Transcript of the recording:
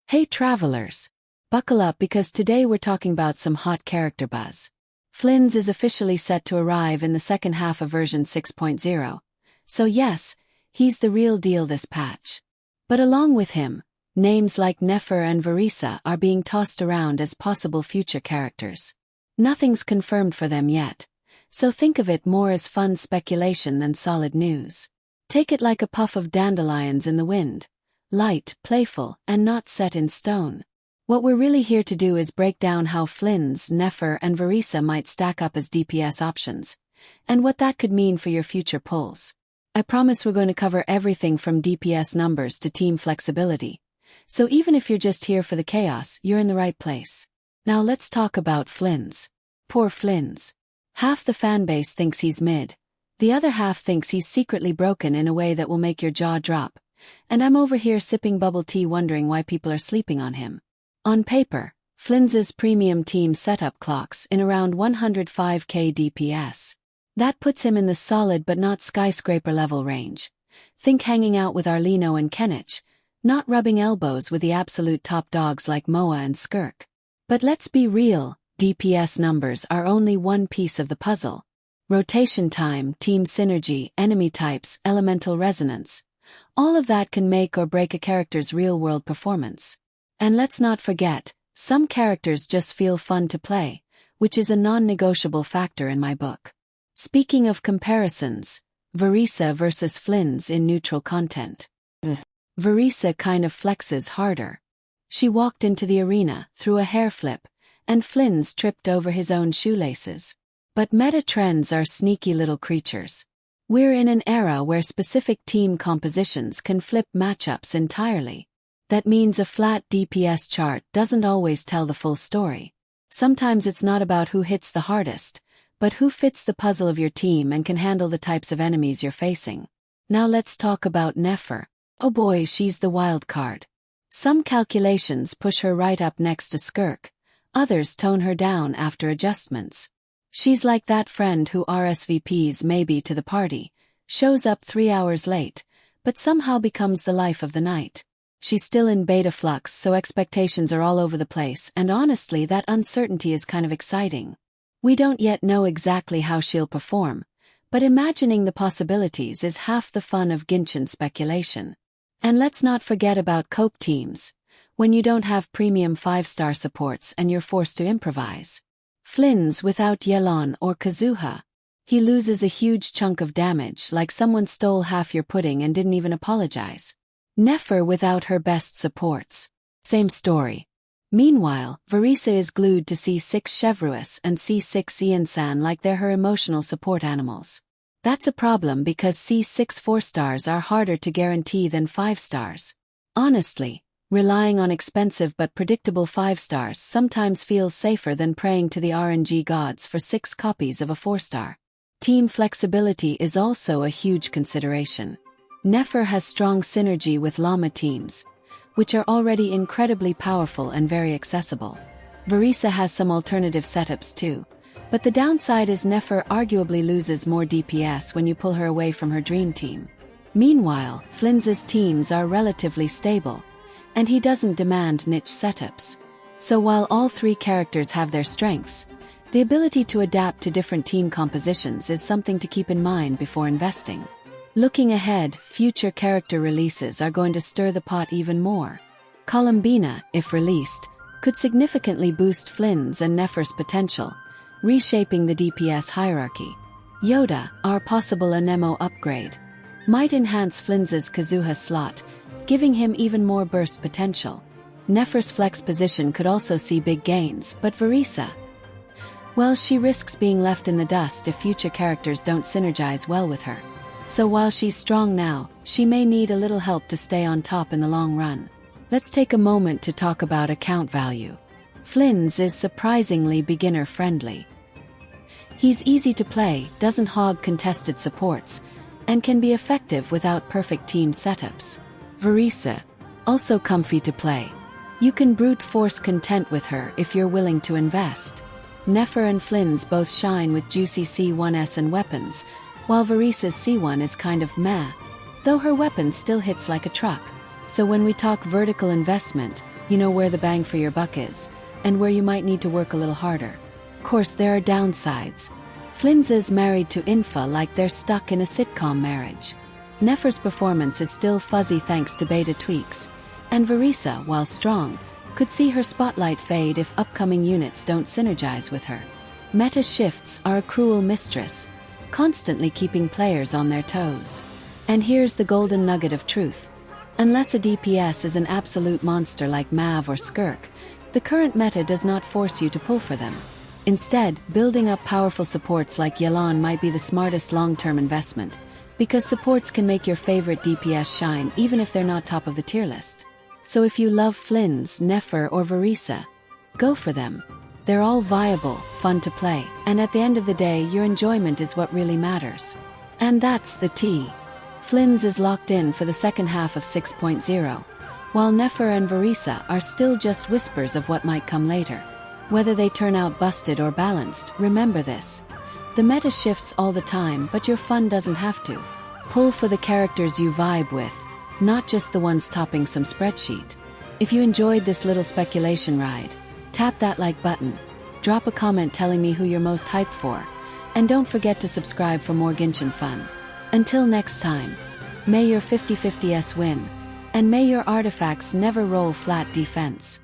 Hey travelers! Buckle up because today we're talking about some hot character buzz. Flins is officially set to arrive in the second half of version 6.0. So yes, he's the real deal this patch. But along with him, names like Nefer and Varesa are being tossed around as possible future characters. Nothing's confirmed for them yet, so think of it more as fun speculation than solid news. Take it like a puff of dandelions in the wind. Light, playful, and not set in stone. What we're really here to do is break down how Flins, Nefer, and Varesa might stack up as DPS options, and what that could mean for your future pulls. I promise we're going to cover everything from DPS numbers to team flexibility, so even if you're just here for the chaos, you're in the right place. Now let's talk about Flins. Poor Flins. Half the fanbase thinks he's mid. The other half thinks he's secretly broken in a way that will make your jaw drop. And I'm over here sipping bubble tea wondering why people are sleeping on him. On paper, Flins's premium team setup clocks in around 105k DPS. That puts him in the solid but not skyscraper level range. Think hanging out with Arlino and Kenich, not rubbing elbows with the absolute top dogs like Moa and Skirk. But let's be real, DPS numbers are only one piece of the puzzle. Rotation time, team synergy, enemy types, elemental resonance. All of that can make or break a character's real-world performance. And let's not forget, some characters just feel fun to play, which is a non-negotiable factor in my book. Speaking of comparisons, Varesa versus Flins in neutral content. Varesa kind of flexes harder. She walked into the arena, threw a hair flip, and Flins tripped over his own shoelaces. But meta trends are sneaky little creatures. We're in an era where specific team compositions can flip matchups entirely. That means a flat DPS chart doesn't always tell the full story. Sometimes it's not about who hits the hardest, but who fits the puzzle of your team and can handle the types of enemies you're facing. Now let's talk about Nefer. Oh boy, she's the wild card. Some calculations push her right up next to Skirk, others tone her down after adjustments. She's like that friend who RSVPs maybe to the party, shows up 3 hours late, but somehow becomes the life of the night. She's still in beta flux, so expectations are all over the place, and honestly that uncertainty is kind of exciting. We don't yet know exactly how she'll perform, but imagining the possibilities is half the fun of Genshin speculation. And let's not forget about cope teams, when you don't have premium 5-star supports and you're forced to improvise. Flins without Yelan or Kazuha. He loses a huge chunk of damage like someone stole half your pudding and didn't even apologize. Nefer without her best supports. Same story. Meanwhile, Varesa is glued to C6 Chevruus and C6 Iansan like they're her emotional support animals. That's a problem because C6 4-stars are harder to guarantee than 5-stars. Honestly, relying on expensive but predictable 5-stars sometimes feels safer than praying to the RNG gods for 6 copies of a 4-star. Team flexibility is also a huge consideration. Nefer has strong synergy with llama teams, which are already incredibly powerful and very accessible. Varesa has some alternative setups too, but the downside is Nefer arguably loses more DPS when you pull her away from her dream team. Meanwhile, Flins's teams are relatively stable, and he doesn't demand niche setups. So while all 3 characters have their strengths, the ability to adapt to different team compositions is something to keep in mind before investing. Looking ahead, future character releases are going to stir the pot even more. Colombina, if released, could significantly boost Flins and Nefer's potential, reshaping the DPS hierarchy. Yoda, our possible Anemo upgrade, might enhance Flins's Kazuha slot, giving him even more burst potential. Nefer's flex position could also see big gains, but Varesa, well, she risks being left in the dust if future characters don't synergize well with her. So while she's strong now, she may need a little help to stay on top in the long run. Let's take a moment to talk about account value. Flins is surprisingly beginner-friendly. He's easy to play, doesn't hog contested supports, and can be effective without perfect team setups. Varesa, also comfy to play. You can brute force content with her if you're willing to invest. Nefer and Flins both shine with juicy C1s and weapons, while Varesa's C1 is kind of meh, though her weapon still hits like a truck. So when we talk vertical investment, you know where the bang for your buck is, and where you might need to work a little harder. Of course, there are downsides. Flins is married to Infa like they're stuck in a sitcom marriage. Nefer's performance is still fuzzy thanks to beta tweaks, and Varesa, while strong, could see her spotlight fade if upcoming units don't synergize with her. Meta shifts are a cruel mistress, constantly keeping players on their toes. And here's the golden nugget of truth. Unless a DPS is an absolute monster like Mav or Skirk, the current meta does not force you to pull for them. Instead, building up powerful supports like Yelan might be the smartest long-term investment, because supports can make your favorite DPS shine even if they're not top of the tier list. So if you love Flins, Nefer or Varesa, go for them. They're all viable, fun to play, and at the end of the day your enjoyment is what really matters. And that's the tea. Flins is locked in for the second half of 6.0, while Nefer and Varesa are still just whispers of what might come later. Whether they turn out busted or balanced, remember this. The meta shifts all the time, but your fun doesn't have to. Pull for the characters you vibe with, not just the ones topping some spreadsheet. If you enjoyed this little speculation ride, tap that like button, drop a comment telling me who you're most hyped for, and don't forget to subscribe for more Genshin fun. Until next time, may your 50/50s win, and may your artifacts never roll flat defense.